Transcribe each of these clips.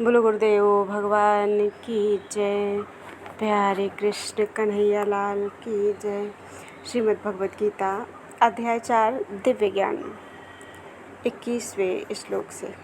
बोलो गुरुदेव भगवान की जय। प्यारे कृष्ण कन्हैया लाल की जय। श्रीमद् भगवद गीता अध्याय 4 दिव्य ज्ञान 21वें श्लोक से।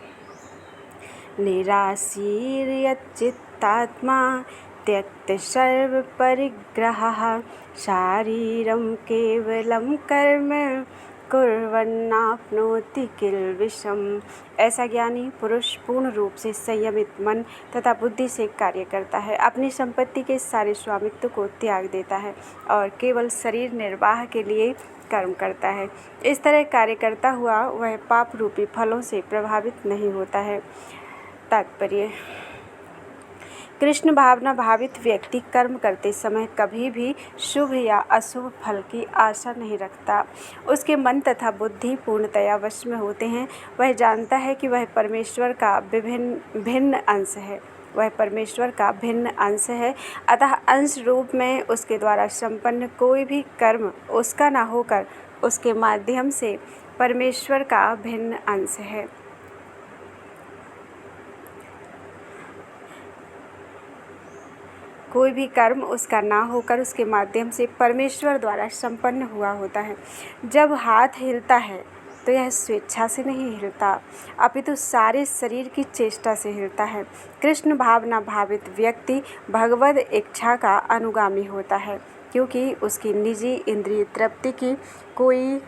निराशीर्यच्चित्तात्मा त्यक्त सर्व परिग्रहः शारीरं केवलं कर्म कुर्वन्नाप्नोति किल्बिषम्। ऐसा ज्ञानी पुरुष पूर्ण रूप से संयमित मन तथा बुद्धि से कार्य करता है, अपनी संपत्ति के सारे स्वामित्व को त्याग देता है और केवल शरीर निर्वाह के लिए कर्म करता है। इस तरह कार्य करता हुआ वह पाप रूपी फलों से प्रभावित नहीं होता है। तात्पर्य: कृष्ण भावना भावित व्यक्ति कर्म करते समय कभी भी शुभ या अशुभ फल की आशा नहीं रखता। उसके मन तथा बुद्धि पूर्णतया वश में होते हैं। वह जानता है कि वह परमेश्वर का भिन्न अंश है। अतः अंश रूप में उसके द्वारा संपन्न कोई भी कर्म उसका न होकर उसके माध्यम से परमेश्वर का भिन्न अंश है। कोई भी कर्म उसका ना होकर उसके माध्यम से परमेश्वर द्वारा संपन्न हुआ होता है। जब हाथ हिलता है तो यह स्वेच्छा से नहीं हिलता, अपितु सारे शरीर की चेष्टा से हिलता है। कृष्ण भावना भावित व्यक्ति भगवद इच्छा का अनुगामी होता है, क्योंकि उसकी निजी इंद्रिय तृप्ति की कोई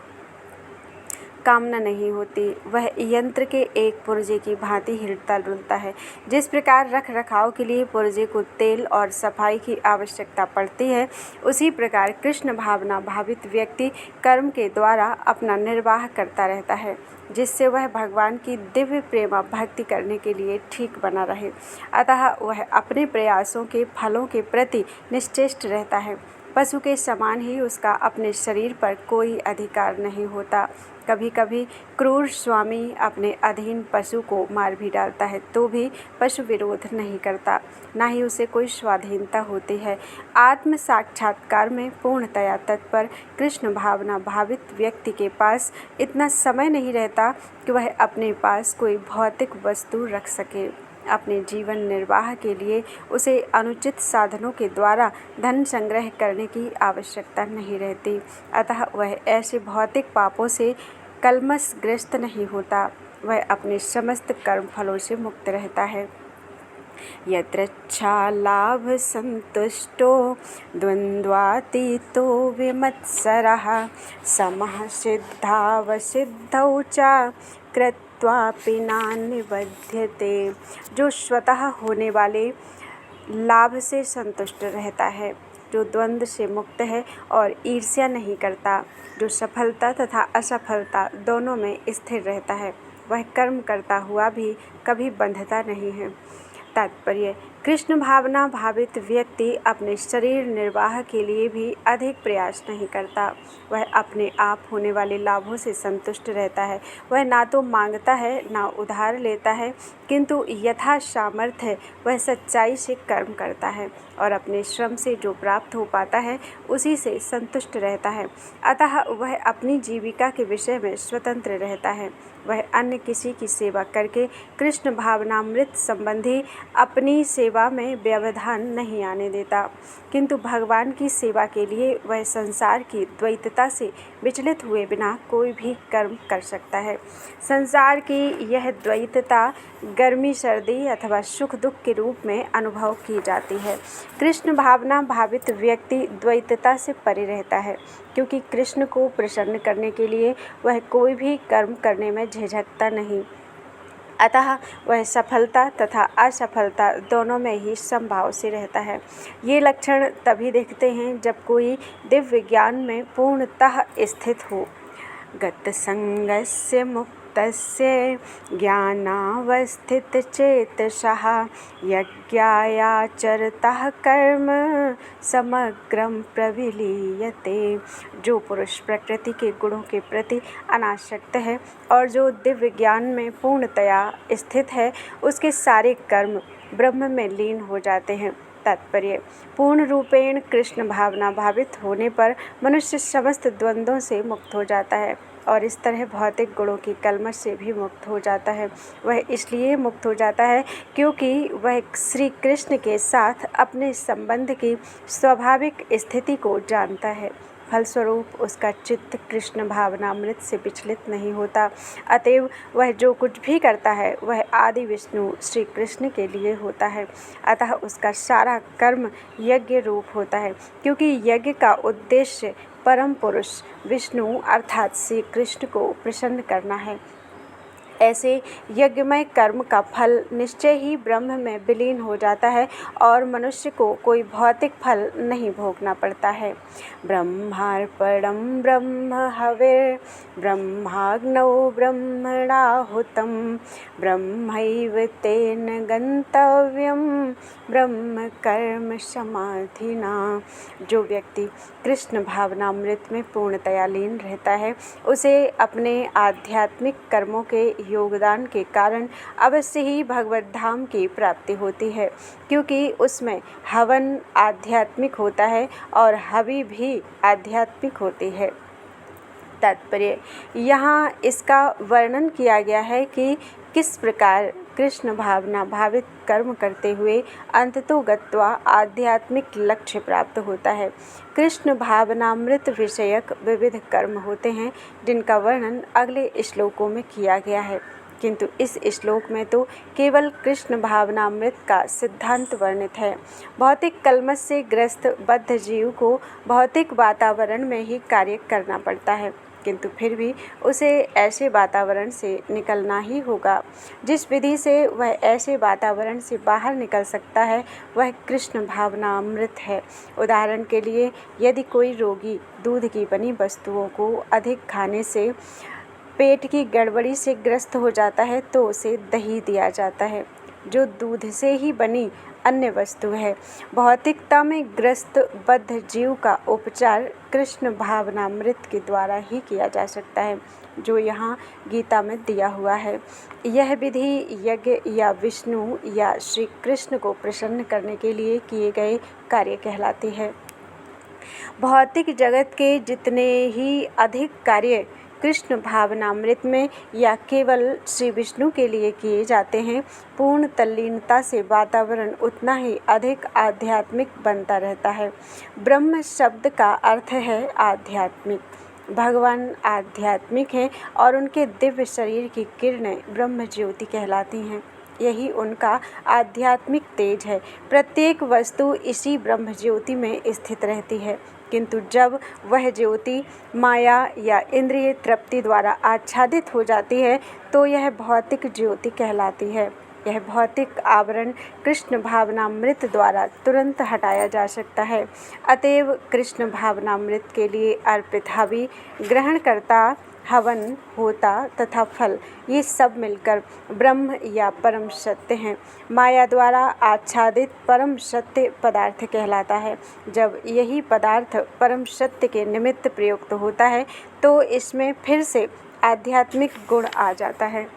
कामना नहीं होती। वह यंत्र के एक पुर्जे की भांति हिलता डुलता है। जिस प्रकार रख रखाव के लिए पुर्जे को तेल और सफाई की आवश्यकता पड़ती है, उसी प्रकार कृष्ण भावना भावित व्यक्ति कर्म के द्वारा अपना निर्वाह करता रहता है, जिससे वह भगवान की दिव्य प्रेम भक्ति करने के लिए ठीक बना रहे। अतः वह अपने प्रयासों के फलों के प्रति निश्चेष्ट रहता है। पशु के समान ही उसका अपने शरीर पर कोई अधिकार नहीं होता। कभी कभी क्रूर स्वामी अपने अधीन पशु को मार भी डालता है तो भी पशु विरोध नहीं करता, ना ही उसे कोई स्वाधीनता होती है। आत्म साक्षात्कार में पूर्णतया तत्पर कृष्ण भावना भावित व्यक्ति के पास इतना समय नहीं रहता कि वह अपने पास कोई भौतिक वस्तु रख सके। अपने जीवन निर्वाह के लिए उसे अनुचित साधनों के द्वारा धन संग्रह करने की आवश्यकता नहीं रहती। अतः वह ऐसे भौतिक पापों से कलमशग्रस्त नहीं होता। वह अपने समस्त कर्म फलों से मुक्त रहता है। यत्रच्छा लाभ संतुष्टो द्वन्द्वातीतो विमत्सरः समः सिद्धावसिद्धौ च कृत्वापि नानिबध्यते। जो स्वतः होने वाले लाभ से संतुष्ट रहता है, जो द्वंद्व से मुक्त है और ईर्ष्या नहीं करता, जो सफलता तथा असफलता दोनों में स्थिर रहता है, वह कर्म करता हुआ भी कभी बंधता नहीं है। तात्पर्य: कृष्ण भावना भावित व्यक्ति अपने शरीर निर्वाह के लिए भी अधिक प्रयास नहीं करता। वह अपने आप होने वाले लाभों से संतुष्ट रहता है। वह ना तो मांगता है ना उधार लेता है, किंतु यथा सामर्थ्य वह सच्चाई से कर्म करता है और अपने श्रम से जो प्राप्त हो पाता है उसी से संतुष्ट रहता है। अतः वह अपनी जीविका के विषय में स्वतंत्र रहता है। वह अन्य किसी की सेवा करके कृष्ण भावनामृत संबंधी अपनी सेवा में व्यवधान नहीं आने देता, किंतु भगवान की सेवा के लिए वह संसार की द्वैतता से विचलित हुए बिना कोई भी कर्म कर सकता है। संसार की यह द्वैतता गर्मी सर्दी अथवा सुख दुख के रूप में अनुभव की जाती है। कृष्ण भावना भावित व्यक्ति द्वैतता से परे रहता है, क्योंकि कृष्ण को प्रसन्न करने के लिए वह कोई भी कर्म करने में झिझकता नहीं। अतः वह सफलता तथा असफलता दोनों में ही समभाव से रहता है। ये लक्षण तभी दिखते हैं जब कोई दिव्य ज्ञान में पूर्णतः स्थित हो। गतसंगस्य मुक्तस्य ज्ञानावस्थितचेतसः यज्ञायाचरतः कर्म समग्रं प्रविलीयते। जो पुरुष प्रकृति के गुणों के प्रति अनासक्त है और जो दिव्य ज्ञान में पूर्णतया स्थित है, उसके सारे कर्म ब्रह्म में लीन हो जाते हैं। तात्पर्य: पूर्ण रूपेण कृष्ण भावना भावित होने पर मनुष्य समस्त द्वंद्वों से मुक्त हो जाता है। और इस तरह भौतिक गुणों की कलमश से भी मुक्त हो जाता है। वह इसलिए मुक्त हो जाता है क्योंकि वह श्री कृष्ण के साथ अपने संबंध की स्वाभाविक स्थिति को जानता है। फलस्वरूप उसका चित्त कृष्ण भावनामृत से विचलित नहीं होता। अतएव वह जो कुछ भी करता है वह आदि विष्णु श्री कृष्ण के लिए होता है। अतः उसका सारा कर्म यज्ञ रूप होता है, क्योंकि यज्ञ का उद्देश्य परम पुरुष विष्णु अर्थात श्री कृष्ण को प्रसन्न करना है। ऐसे यज्ञमय कर्म का फल निश्चय ही ब्रह्म में विलीन हो जाता है और मनुष्य को कोई भौतिक फल नहीं भोगना पड़ता है। ब्रह्मार्पणं ब्रह्म हविर् ब्रह्माग्नौ ब्रह्मणाहुतं ब्रह्मैव तेन गंतव्यम ब्रह्म कर्म समाधिना। जो व्यक्ति कृष्ण भावनामृत में पूर्णतया लीन रहता है उसे अपने आध्यात्मिक कर्मों के योगदान के कारण अवश्य ही भगवत धाम की प्राप्ति होती है, क्योंकि उसमें हवन आध्यात्मिक होता है और हवि भी आध्यात्मिक होती है। तात्पर्य यहाँ इसका वर्णन किया गया है कि किस प्रकार कृष्ण भावना भावित कर्म करते हुए अंततो गत्वा आध्यात्मिक लक्ष्य प्राप्त होता है। कृष्ण भावनामृत विषयक विविध कर्म होते हैं जिनका वर्णन अगले श्लोकों में किया गया है, किंतु इस श्लोक में तो केवल कृष्ण भावनामृत का सिद्धांत वर्णित है। भौतिक कलमश से ग्रस्त बद्ध जीव को भौतिक वातावरण में ही कार्य करना पड़ता है, किंतु फिर भी उसे ऐसे वातावरण से निकलना ही होगा। जिस विधि से वह ऐसे वातावरण से बाहर निकल सकता है वह कृष्ण भावनामृत है। उदाहरण के लिए, यदि कोई रोगी दूध की बनी वस्तुओं को अधिक खाने से पेट की गड़बड़ी से ग्रस्त हो जाता है तो उसे दही दिया जाता है, जो दूध से ही बनी अन्य वस्तु है। भौतिकता में ग्रस्त बद्ध जीव का उपचार कृष्ण भावनामृत के द्वारा ही किया जा सकता है, जो यहाँ गीता में दिया हुआ है। यह विधि यज्ञ या विष्णु या श्री कृष्ण को प्रसन्न करने के लिए किए गए कार्य कहलाती है। भौतिक जगत के जितने ही अधिक कार्य कृष्ण भावनामृत में या केवल श्री विष्णु के लिए किए जाते हैं, पूर्ण तल्लीनता से वातावरण उतना ही अधिक आध्यात्मिक बनता रहता है। ब्रह्म शब्द का अर्थ है आध्यात्मिक। भगवान आध्यात्मिक हैं और उनके दिव्य शरीर की किरणें ब्रह्म ज्योति कहलाती हैं। यही उनका आध्यात्मिक तेज है। प्रत्येक वस्तु इसी ब्रह्म ज्योति में स्थित रहती है, किंतु जब वह ज्योति माया या इंद्रिय तृप्ति द्वारा आच्छादित हो जाती है तो यह भौतिक ज्योति कहलाती है। यह भौतिक आवरण कृष्ण भावनामृत द्वारा तुरंत हटाया जा सकता है। अतएव कृष्ण भावनामृत के लिए अर्पित हवि, ग्रहणकर्ता, हवन, होता तथा फल, ये सब मिलकर ब्रह्म या परम सत्य हैं। माया द्वारा आच्छादित परम सत्य पदार्थ कहलाता है। जब यही पदार्थ परम सत्य के निमित्त प्रयुक्त होता है तो इसमें फिर से आध्यात्मिक गुण आ जाता है।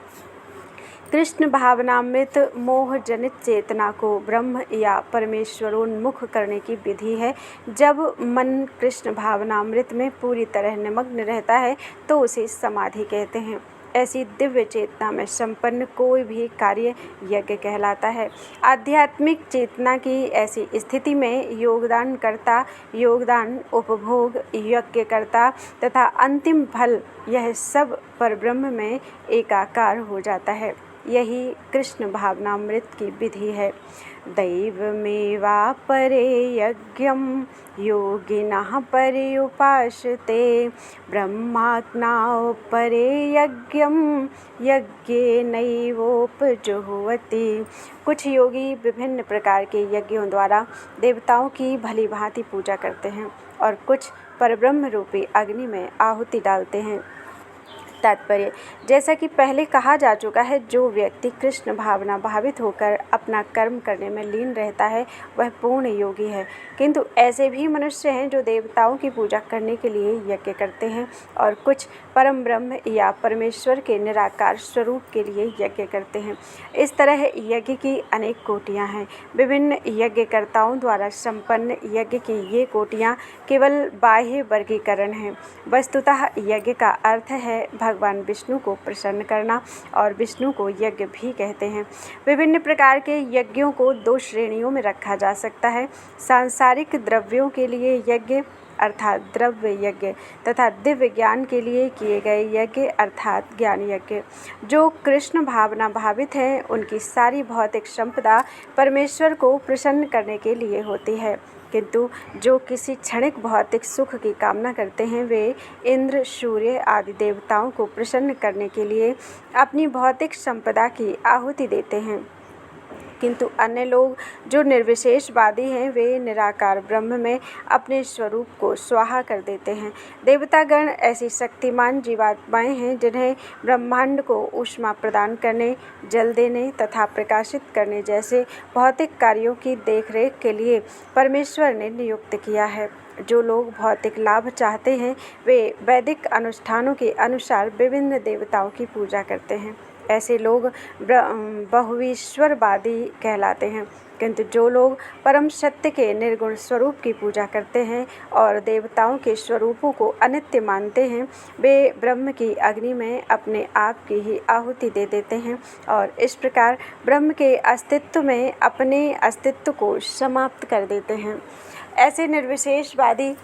कृष्ण भावनामृत मोह जनित चेतना को ब्रह्म या परमेश्वरोन्मुख करने की विधि है। जब मन कृष्ण भावनामृत में पूरी तरह निमग्न रहता है तो उसे समाधि कहते हैं। ऐसी दिव्य चेतना में संपन्न कोई भी कार्य यज्ञ कहलाता है। आध्यात्मिक चेतना की ऐसी स्थिति में योगदानकर्ता, योगदान, उपभोग, यज्ञकर्ता तथा अंतिम फल, यह सब परब्रह्म में एकाकार हो जाता है। यही कृष्ण भावनामृत की विधि है। दैवमेवापरे यज्ञं योगिनः पर्युपासते ब्रह्माज्ञापरे यज्ञं यज्ञेनैवोपजुह्वति। कुछ योगी विभिन्न प्रकार के यज्ञों द्वारा देवताओं की भली भांति पूजा करते हैं और कुछ परब्रह्म रूपी अग्नि में आहुति डालते हैं। तात्पर्य, जैसा कि पहले कहा जा चुका है, जो व्यक्ति कृष्ण भावना भावित होकर अपना कर्म करने में लीन रहता है वह पूर्ण योगी है। किंतु ऐसे भी मनुष्य हैं जो देवताओं की पूजा करने के लिए यज्ञ करते हैं और कुछ परम ब्रह्म या परमेश्वर के निराकार स्वरूप के लिए यज्ञ करते हैं। इस तरह यज्ञ की अनेक कोटियाँ हैं। विभिन्न यज्ञकर्ताओं द्वारा संपन्न यज्ञ की ये कोटियाँ केवल बाह्य वर्गीकरण हैं। वस्तुतः यज्ञ का अर्थ है भगवान विष्णु को प्रसन्न करना, और विष्णु को यज्ञ भी कहते हैं। विभिन्न प्रकार के यज्ञों को दो श्रेणियों में रखा जा सकता है: सांसारिक द्रव्यों के लिए यज्ञ अर्थात द्रव्य यज्ञ, तथा दिव्य ज्ञान के लिए किए गए यज्ञ अर्थात ज्ञान यज्ञ। जो कृष्ण भावना भावित हैं उनकी सारी भौतिक संपदा परमेश्वर को प्रसन्न करने के लिए होती है, किंतु जो किसी क्षणिक भौतिक सुख की कामना करते हैं वे इंद्र, सूर्य आदि देवताओं को प्रसन्न करने के लिए अपनी भौतिक संपदा की आहुति देते हैं। किंतु अन्य लोग जो निर्विशेषवादी हैं वे निराकार ब्रह्म में अपने स्वरूप को स्वाहा कर देते हैं। देवतागण ऐसी शक्तिमान जीवात्माएं हैं जिन्हें ब्रह्मांड को ऊष्मा प्रदान करने, जल देने तथा प्रकाशित करने जैसे भौतिक कार्यों की देखरेख के लिए परमेश्वर ने नियुक्त किया है। जो लोग भौतिक लाभ चाहते हैं वे वैदिक अनुष्ठानों के अनुसार विभिन्न देवताओं की पूजा करते हैं। ऐसे लोग बहुईश्वरवादी कहलाते हैं। किंतु जो लोग परम सत्य के निर्गुण स्वरूप की पूजा करते हैं और देवताओं के स्वरूपों को अनित्य मानते हैं वे ब्रह्म की अग्नि में अपने आप की ही आहुति दे देते हैं और इस प्रकार ब्रह्म के अस्तित्व में अपने अस्तित्व को समाप्त कर देते हैं। ऐसे निर्विशेषवादी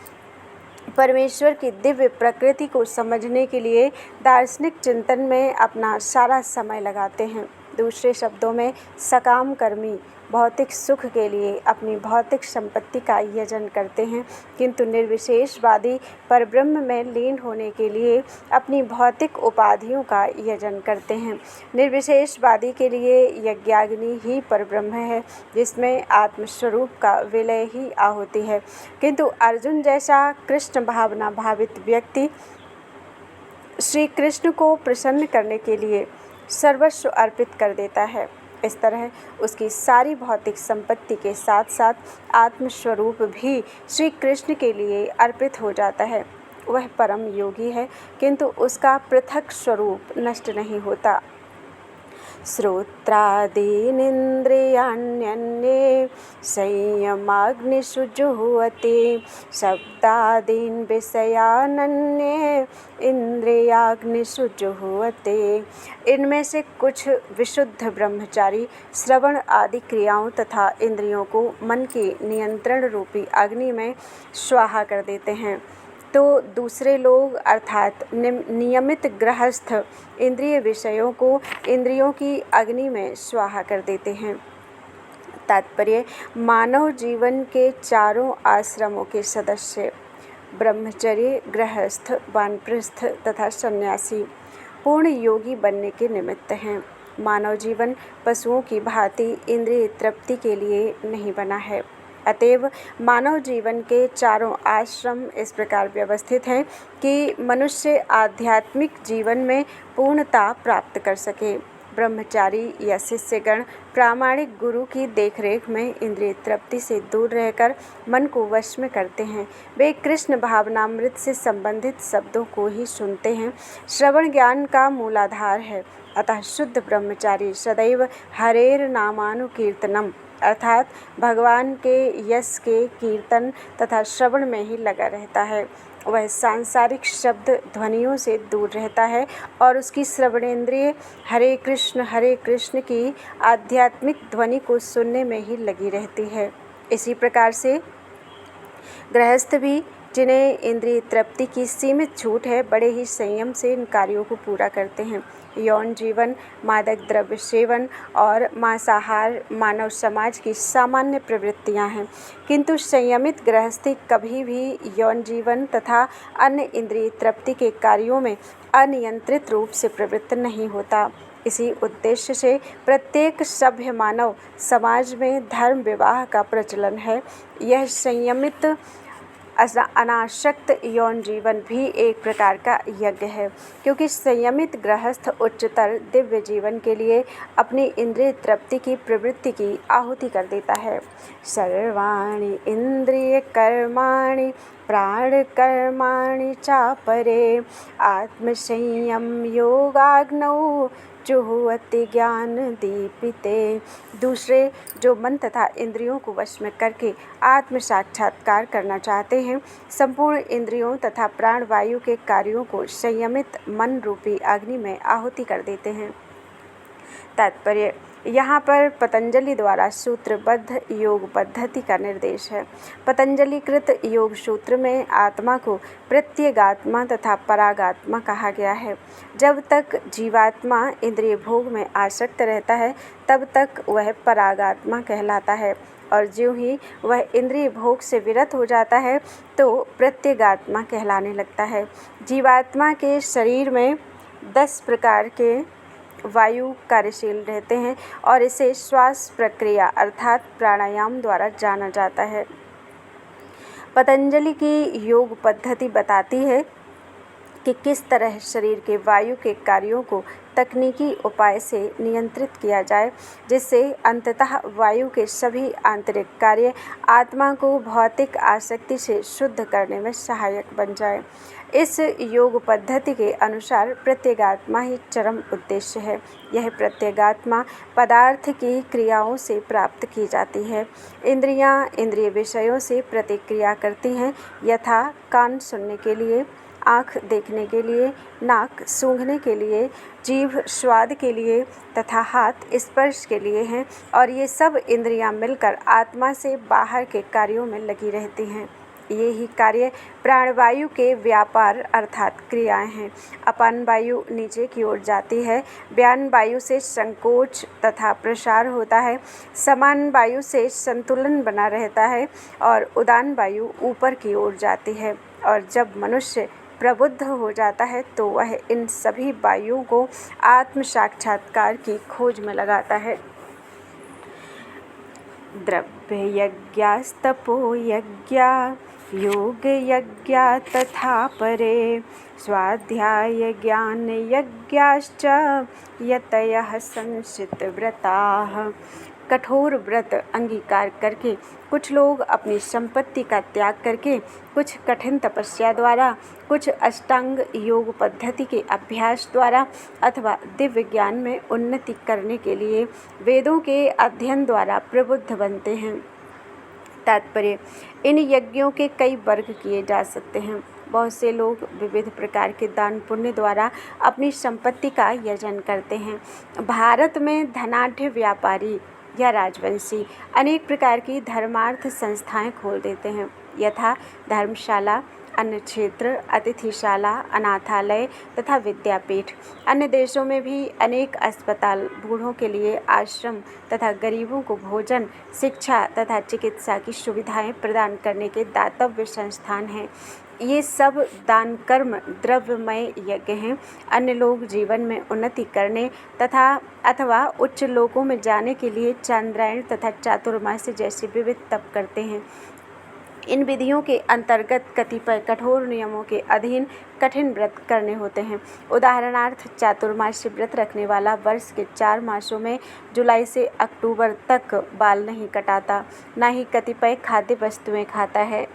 परमेश्वर की दिव्य प्रकृति को समझने के लिए दार्शनिक चिंतन में अपना सारा समय लगाते हैं। दूसरे शब्दों में सकाम कर्मी भौतिक सुख के लिए अपनी भौतिक संपत्ति का यजन करते हैं, किंतु निर्विशेषवादी परब्रह्म में लीन होने के लिए अपनी भौतिक उपाधियों का यजन करते हैं। निर्विशेषवादी के लिए यज्ञाग्नि ही परब्रह्म है जिसमें आत्मस्वरूप का विलय ही आहुति है। किंतु अर्जुन जैसा कृष्ण भावना भावित व्यक्ति श्री कृष्ण को प्रसन्न करने के लिए सर्वस्व अर्पित कर देता है। इस तरह उसकी सारी भौतिक संपत्ति के साथ साथ आत्मस्वरूप भी श्री कृष्ण के लिए अर्पित हो जाता है। वह परम योगी है, किंतु उसका पृथक स्वरूप नष्ट नहीं होता। श्रोत्रादीनिन्द्रियाण्यन्ये संयमाग्निषु जुह्वति शब्दादीन् विषयानन्ये इंद्रियाग्निषु जुह्वति। इनमें से कुछ विशुद्ध ब्रह्मचारी श्रवण आदि क्रियाओं तथा इंद्रियों को मन के नियंत्रण रूपी अग्नि में स्वाहा कर देते हैं, तो दूसरे लोग अर्थात नियमित गृहस्थ इंद्रिय विषयों को इंद्रियों की अग्नि में स्वाहा कर देते हैं। तात्पर्य, मानव जीवन के चारों आश्रमों के सदस्य ब्रह्मचर्य, गृहस्थ, वानप्रस्थ तथा सन्यासी पूर्ण योगी बनने के निमित्त हैं। मानव जीवन पशुओं की भांति इंद्रिय तृप्ति के लिए नहीं बना है। अतएव मानव जीवन के चारों आश्रम इस प्रकार व्यवस्थित हैं कि मनुष्य आध्यात्मिक जीवन में पूर्णता प्राप्त कर सके। ब्रह्मचारी या शिष्यगण प्रामाणिक गुरु की देखरेख में इंद्रिय तृप्ति से दूर रहकर मन को वश में करते हैं। वे कृष्ण भावनामृत से संबंधित शब्दों को ही सुनते हैं। श्रवण ज्ञान का मूलाधार है, अतः शुद्ध ब्रह्मचारी सदैव हरेर नामानुकीर्तनम अर्थात भगवान के यश के कीर्तन तथा श्रवण में ही लगा रहता है। वह सांसारिक शब्द ध्वनियों से दूर रहता है और उसकी श्रवणेंद्रिय हरे कृष्ण की आध्यात्मिक ध्वनि को सुनने में ही लगी रहती है। इसी प्रकार से गृहस्थ भी, जिन्हें इंद्रिय तृप्ति की सीमित छूट है, बड़े ही संयम से इन कार्यों को पूरा करते हैं। यौन जीवन, मादक द्रव्य सेवन और मांसाहार मानव समाज की सामान्य प्रवृत्तियां हैं, किंतु संयमित गृहस्थी कभी भी यौन जीवन तथा अन्य इंद्रिय तृप्ति के कार्यों में अनियंत्रित रूप से प्रवृत्त नहीं होता। इसी उद्देश्य से प्रत्येक सभ्य मानव समाज में धर्म विवाह का प्रचलन है। यह संयमित अनासक्त यौन जीवन भी एक प्रकार का यज्ञ है, क्योंकि संयमित गृहस्थ उच्चतर दिव्य जीवन के लिए अपनी इंद्रिय तृप्ति की प्रवृत्ति की आहुति कर देता है। सर्वाणि इंद्रिय कर्माणि प्राणकर्माणि चापरे आत्मसंयम योगाग्नौ जुह्वति ज्ञान दीपिते। दूसरे जो मन तथा इंद्रियों को वश में करके आत्म साक्षात्कार करना चाहते हैं, संपूर्ण इंद्रियों तथा प्राणवायु के कार्यों को संयमित मन रूपी अग्नि में आहुति कर देते हैं। तात्पर्य: यहाँ पर पतंजलि द्वारा सूत्रबद्ध योग पद्धति का निर्देश है। पतंजलि कृत योग सूत्र में आत्मा को प्रत्यगात्मा तथा परागात्मा कहा गया है। जब तक जीवात्मा इंद्रिय भोग में आसक्त रहता है, तब तक वह परागात्मा कहलाता है, और ज्यों ही वह इंद्रिय भोग से विरत हो जाता है तो प्रत्यगात्मा कहलाने लगता है। जीवात्मा के शरीर में 10 प्रकार के वायु कार्यशील रहते हैं और इसे श्वास प्रक्रिया अर्थात प्राणायाम द्वारा जाना जाता है। पतंजलि की योग पद्धति बताती है कि किस तरह शरीर के वायु के कार्यों को तकनीकी उपाय से नियंत्रित किया जाए, जिससे अंततः वायु के सभी आंतरिक कार्य आत्मा को भौतिक आसक्ति से शुद्ध करने में सहायक बन जाए। इस योग पद्धति के अनुसार प्रत्यगात्मा ही चरम उद्देश्य है। यह प्रत्यगात्मा पदार्थ की क्रियाओं से प्राप्त की जाती है। इंद्रियां इंद्रिय विषयों से प्रतिक्रिया करती हैं, यथा कान सुनने के लिए, आँख देखने के लिए, नाक सूंघने के लिए, जीभ स्वाद के लिए तथा हाथ स्पर्श के लिए हैं, और ये सब इंद्रियां मिलकर आत्मा से बाहर के कार्यों में लगी रहती हैं। ये ही कार्य प्राणवायु के व्यापार अर्थात क्रियाएं हैं। अपान वायु नीचे की ओर जाती है, व्यान वायु से संकोच तथा प्रसार होता है, समान वायु से संतुलन बना रहता है और उदान वायु ऊपर की ओर जाती है। और जब मनुष्य प्रबुद्ध हो जाता है तो वह इन सभी वायुओं को आत्म साक्षात्कार की खोज में लगाता है। द्रव्य यज्ञास्तपो यज्ञा योग यज्ञा तथा परे स्वाध्याय ज्ञान यज्ञाश्च यतयः संशित व्रताः। कठोर व्रत अंगीकार करके कुछ लोग अपनी संपत्ति का त्याग करके, कुछ कठिन तपस्या द्वारा, कुछ अष्टांग योग पद्धति के अभ्यास द्वारा अथवा दिव्य ज्ञान में उन्नति करने के लिए वेदों के अध्ययन द्वारा प्रबुद्ध बनते हैं। तात्पर्य: इन यज्ञों के कई वर्ग किए जा सकते हैं। बहुत से लोग विविध प्रकार के दान पुण्य द्वारा अपनी संपत्ति का यजन करते हैं। भारत में धनाढ्य व्यापारी या राजवंशी अनेक प्रकार की धर्मार्थ संस्थाएं खोल देते हैं, यथा धर्मशाला, अन्न क्षेत्र, अतिथिशाला, अनाथालय तथा विद्यापीठ। अन्य देशों में भी अनेक अस्पताल, बूढ़ों के लिए आश्रम तथा गरीबों को भोजन, शिक्षा तथा चिकित्सा की सुविधाएं प्रदान करने के दातव्य संस्थान हैं। ये सब दान कर्म द्रव्यमय यज्ञ हैं। अन्य लोग जीवन में उन्नति करने तथा अथवा उच्च लोकों में जाने के लिए चांद्रायण तथा चातुर्मास्य जैसे विविध तप करते हैं। इन विधियों के अंतर्गत कतिपय कठोर नियमों के अधीन कठिन व्रत करने होते हैं। उदाहरणार्थ, चातुर्मास्य व्रत रखने वाला वर्ष के 4 मासों में जुलाई से अक्टूबर तक बाल नहीं कटाता, न ही कतिपय खाद्य वस्तुएं खाता है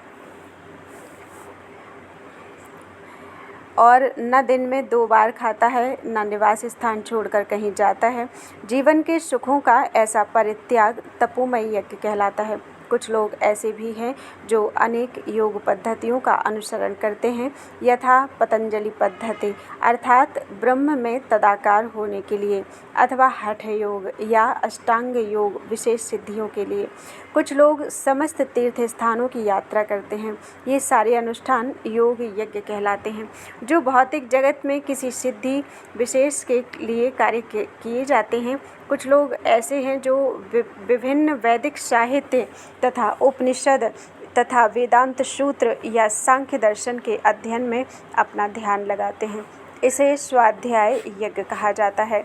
और न दिन में 2 बार खाता है, न निवास स्थान छोड़कर कहीं जाता है। जीवन के सुखों का ऐसा परित्याग तपोमय यज्ञ कहलाता है। कुछ लोग ऐसे भी हैं जो अनेक योग पद्धतियों का अनुसरण करते हैं, यथा पतंजलि पद्धति अर्थात ब्रह्म में तदाकार होने के लिए, अथवा हठ योग या अष्टांग योग विशेष सिद्धियों के लिए। कुछ लोग समस्त तीर्थ स्थानों की यात्रा करते हैं। ये सारे अनुष्ठान योग यज्ञ कहलाते हैं, जो भौतिक जगत में किसी सिद्धि विशेष के लिए कार्य किए जाते हैं। कुछ लोग ऐसे हैं जो विभिन्न वैदिक साहित्य तथा उपनिषद तथा वेदांत सूत्र या सांख्य दर्शन के अध्ययन में अपना ध्यान लगाते हैं। इसे स्वाध्याय यज्ञ कहा जाता है।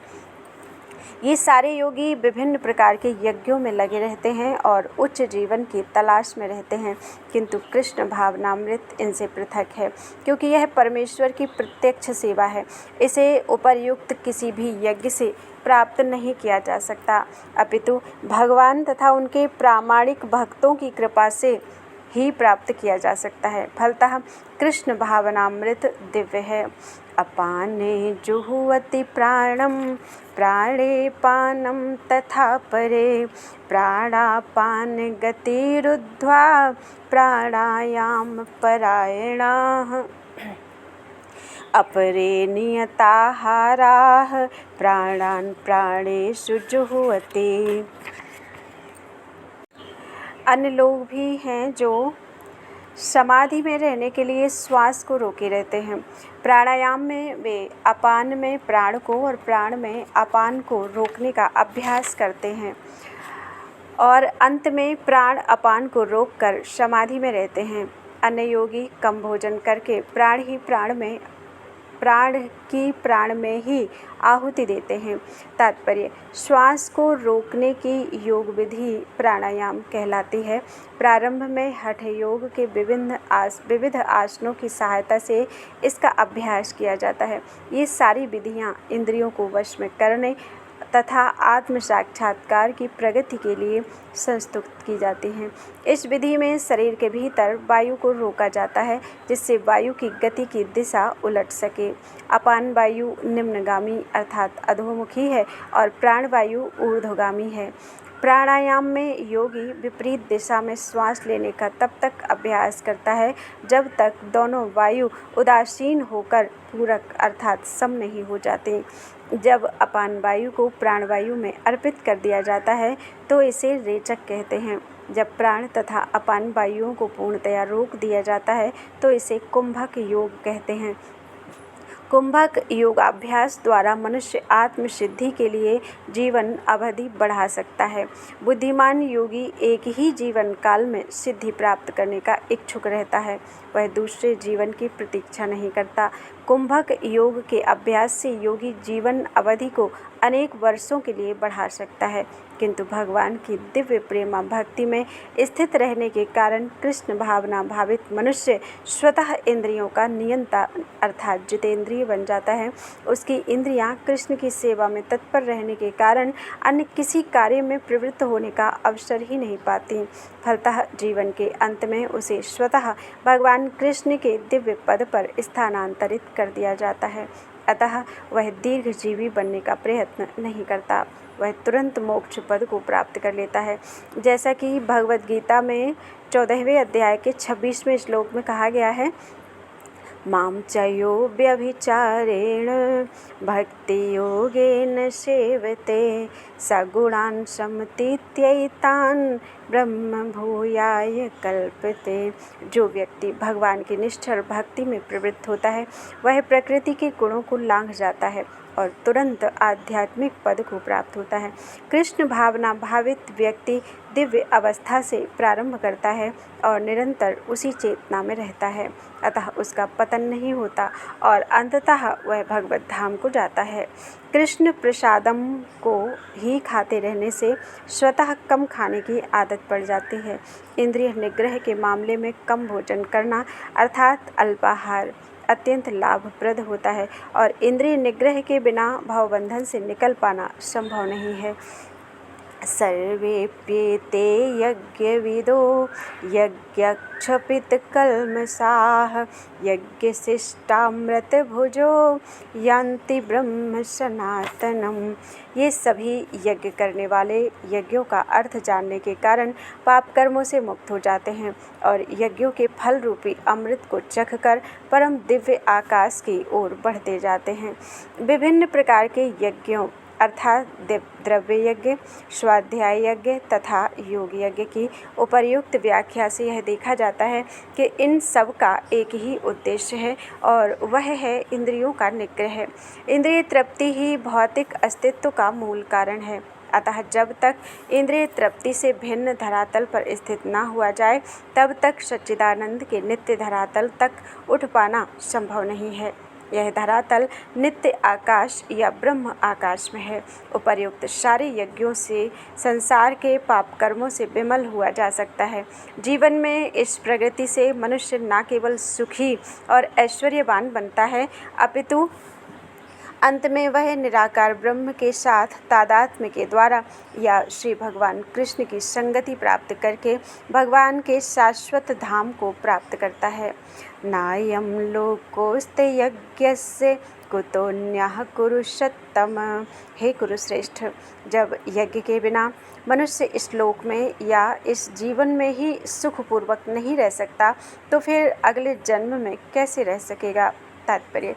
ये सारे योगी विभिन्न प्रकार के यज्ञों में लगे रहते हैं और उच्च जीवन की तलाश में रहते हैं, किंतु कृष्ण भावनामृत इनसे पृथक है, क्योंकि यह परमेश्वर की प्रत्यक्ष सेवा है। इसे उपर्युक्त किसी भी यज्ञ से प्राप्त नहीं किया जा सकता, अपितु भगवान तथा उनके प्रामाणिक भक्तों की कृपा से ही प्राप्त किया जा सकता है। फलतः कृष्ण भावनामृत दिव्य है। अपाने जुहुवति प्राणम प्राणे पानम तथा परे प्राणापान गतिरुद्ध्वा प्राणायाम परायणाः अपरे नियताहाराः प्राणान् प्राणेषु जुह्वति। अन्य लोग भी हैं जो समाधि में रहने के लिए श्वास को रोके रहते हैं। प्राणायाम में वे अपान में प्राण को और प्राण में अपान को रोकने का अभ्यास करते हैं और अंत में प्राण अपान को रोककर समाधि में रहते हैं। अन्य योगी कम भोजन करके प्राण में ही आहुति देते हैं। तात्पर्य, श्वास को रोकने की योग विधि प्राणायाम कहलाती है। प्रारंभ में हठ योग के विविध आसनों की सहायता से इसका अभ्यास किया जाता है। ये सारी विधियाँ इंद्रियों को वश में करने तथा आत्म साक्षात्कार की प्रगति के लिए संस्तुत की जाती हैं। इस विधि में शरीर के भीतर वायु को रोका जाता है, जिससे वायु की गति की दिशा उलट सके। अपान वायु निम्नगामी अर्थात अधोमुखी है और प्राण वायु ऊर्ध्वगामी है। प्राणायाम में योगी विपरीत दिशा में श्वास लेने का तब तक अभ्यास करता है जब तक दोनों वायु उदासीन होकर पूरक अर्थात सम नहीं हो जाते। जब अपान वायु को प्राणवायु में अर्पित कर दिया जाता है तो इसे रेचक कहते हैं। जब प्राण तथा अपान वायुओं को पूर्णतया रोक दिया जाता है तो इसे कुंभक योग कहते हैं। कुंभक योगाभ्यास द्वारा मनुष्य आत्मसिद्धि के लिए जीवन अवधि बढ़ा सकता है। बुद्धिमान योगी एक ही जीवन काल में सिद्धि प्राप्त करने का इच्छुक रहता है, वह दूसरे जीवन की प्रतीक्षा नहीं करता। कुंभक योग के अभ्यास से योगी जीवन अवधि को अनेक वर्षों के लिए बढ़ा सकता है, किंतु भगवान की दिव्य प्रेमा भक्ति में स्थित रहने के कारण कृष्ण भावना भावित मनुष्य स्वतः इंद्रियों का नियंता अर्थात जितेंद्रिय बन जाता है। उसकी इंद्रियां कृष्ण की सेवा में तत्पर रहने के कारण अन्य किसी कार्य में प्रवृत्त होने का अवसर ही नहीं पाती। फलतः जीवन के अंत में उसे स्वतः भगवान कृष्ण के दिव्य पद पर स्थानांतरित कर दिया जाता है। अतः वह दीर्घजीवी बनने का प्रयत्न नहीं करता, वह तुरंत मोक्ष पद को प्राप्त कर लेता है। जैसा कि भगवद गीता में 14वें अध्याय के 26वें श्लोक में कहा गया है, मां च यो व्यभिचारेण भक्ति योगेन सेवते सगुणान् समतीत्यैतान् ब्रह्म भूयाय कल्पते। जो व्यक्ति भगवान की निश्चल भक्ति में प्रवृत्त होता है वह प्रकृति के गुणों को लांघ जाता है और तुरंत आध्यात्मिक पद को प्राप्त होता है। कृष्ण भावना भावित व्यक्ति दिव्य अवस्था से प्रारंभ करता है और निरंतर उसी चेतना में रहता है, अतः उसका पतन नहीं होता और अंततः वह भगवत धाम को जाता है। कृष्ण प्रसादम को ही खाते रहने से स्वतः कम खाने की आदत पड़ जाती है। इंद्रिय निग्रह के मामले में कम भोजन करना अर्थात अल्पाहार अत्यंत लाभप्रद होता है और इंद्रिय निग्रह के बिना भवबंधन से निकल पाना संभव नहीं है। सर्वेप्येते यज्ञविदो यज्ञक्षपितकल्मषाः यज्ञशिष्टामृतभुजो यान्ति ब्रह्म सनातनम्। ये सभी यज्ञ करने वाले यज्ञों का अर्थ जानने के कारण पाप कर्मों से मुक्त हो जाते हैं और यज्ञों के फल रूपी अमृत को चखकर परम दिव्य आकाश की ओर बढ़ते जाते हैं। विभिन्न प्रकार के यज्ञों अर्थात द्रव्य यज्ञ, स्वाध्याय यज्ञ तथा योग यज्ञ की उपर्युक्त व्याख्या से यह देखा जाता है कि इन सब का एक ही उद्देश्य है और वह है इंद्रियों का निग्रह। इंद्रिय तृप्ति ही भौतिक अस्तित्व का मूल कारण है, अतः जब तक इंद्रिय तृप्ति से भिन्न धरातल पर स्थित न हुआ जाए तब तक सच्चिदानंद के नित्य धरातल तक उठ पाना संभव नहीं है। यह धरातल नित्य आकाश या ब्रह्म आकाश में है। उपर्युक्त सारे यज्ञों से संसार के पाप कर्मों से विमल हुआ जा सकता है। जीवन में इस प्रगति से मनुष्य न केवल सुखी और ऐश्वर्यवान बनता है, अपितु अंत में वह निराकार ब्रह्म के साथ तादात्म्य के द्वारा या श्री भगवान कृष्ण की संगति प्राप्त करके भगवान के शाश्वत धाम को प्राप्त करता है। नायम लोकोस्ते यज्ञस्य कुतोन्यः कुरुषत्तम। हे कुरुश्रेष्ठ, जब यज्ञ के बिना मनुष्य इस लोक में या इस जीवन में ही सुखपूर्वक नहीं रह सकता, तो फिर अगले जन्म में कैसे रह सकेगा। तात्पर्य: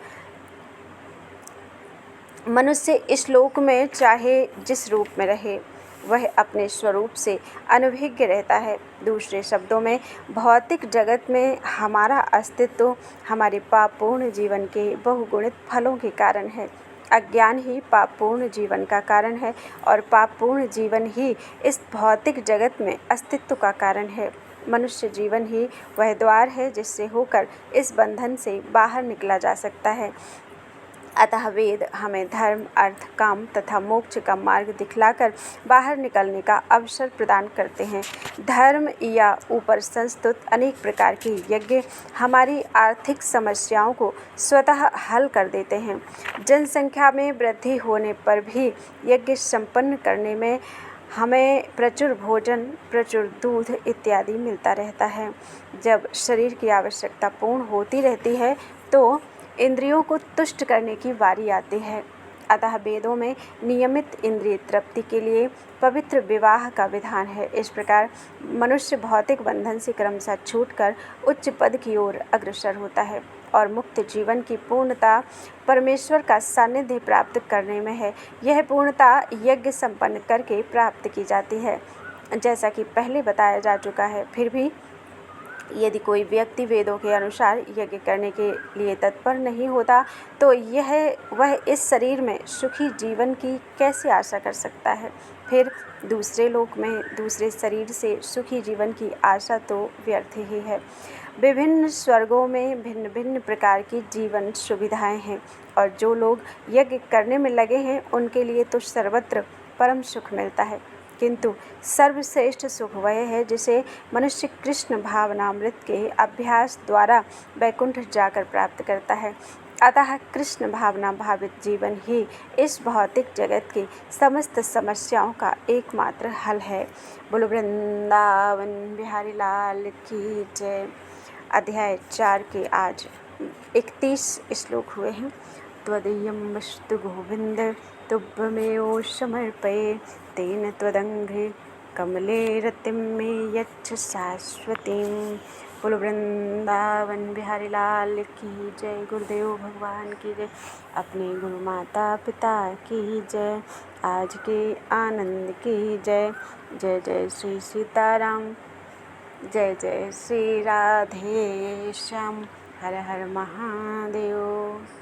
मनुष्य इस लोक में चाहे जिस रूप में रहे, वह अपने स्वरूप से अनभिज्ञ रहता है। दूसरे शब्दों में, भौतिक जगत में हमारा अस्तित्व हमारे पापपूर्ण जीवन के बहुगुणित फलों के कारण है। अज्ञान ही पापपूर्ण जीवन का कारण है और पापपूर्ण जीवन ही इस भौतिक जगत में अस्तित्व का कारण है। मनुष्य जीवन ही वह द्वार है जिससे होकर इस बंधन से बाहर निकला जा सकता है। अतः वेद हमें धर्म, अर्थ, काम तथा मोक्ष का मार्ग दिखलाकर बाहर निकलने का अवसर प्रदान करते हैं। धर्म या ऊपर संस्तुत अनेक प्रकार के यज्ञ हमारी आर्थिक समस्याओं को स्वतः हल कर देते हैं। जनसंख्या में वृद्धि होने पर भी यज्ञ संपन्न करने में हमें प्रचुर भोजन, प्रचुर दूध इत्यादि मिलता रहता है। जब शरीर की आवश्यकता पूर्ण होती रहती है तो इंद्रियों को तुष्ट करने की बारी आती है। अतः वेदों में नियमित इंद्रिय तृप्ति के लिए पवित्र विवाह का विधान है। इस प्रकार मनुष्य भौतिक बंधन से क्रमशः छूटकर उच्च पद की ओर अग्रसर होता है और मुक्त जीवन की पूर्णता परमेश्वर का सानिध्य प्राप्त करने में है। यह पूर्णता यज्ञ संपन्न करके प्राप्त की जाती है, जैसा कि पहले बताया जा चुका है। फिर भी यदि कोई व्यक्ति वेदों के अनुसार यज्ञ करने के लिए तत्पर नहीं होता, तो वह इस शरीर में सुखी जीवन की कैसे आशा कर सकता है। फिर दूसरे लोक में दूसरे शरीर से सुखी जीवन की आशा तो व्यर्थ ही है। विभिन्न स्वर्गों में भिन्न भिन्न प्रकार की जीवन सुविधाएं हैं और जो लोग यज्ञ करने में लगे हैं उनके लिए तो सर्वत्र परम सुख मिलता है। किंतु सर्वश्रेष्ठ सुख वह है जिसे मनुष्य कृष्ण भावनामृत के अभ्यास द्वारा वैकुंठ जाकर प्राप्त करता है। अतः कृष्ण भावना भावित जीवन ही इस भौतिक जगत की समस्त समस्याओं का एकमात्र हल है। बोलो वृंदावन बिहारी लाल की जय। अध्याय 4 के आज 31 श्लोक हुए हैं। त्वदीयं वस्तु गोविंद तुभ्यमेव समर्पये, तेन त्वदंघ्रि कमले रतिं मे यच्छ शाश्वतीं। बोलो वृंदावन बिहारी लाल की जय। गुरुदेव भगवान की जय। अपने गुरु माता पिता की जय। आज के आनंद की जय। जय जय श्री सीताराम। जय जय श्री राधे श्याम। हर हर महादेव।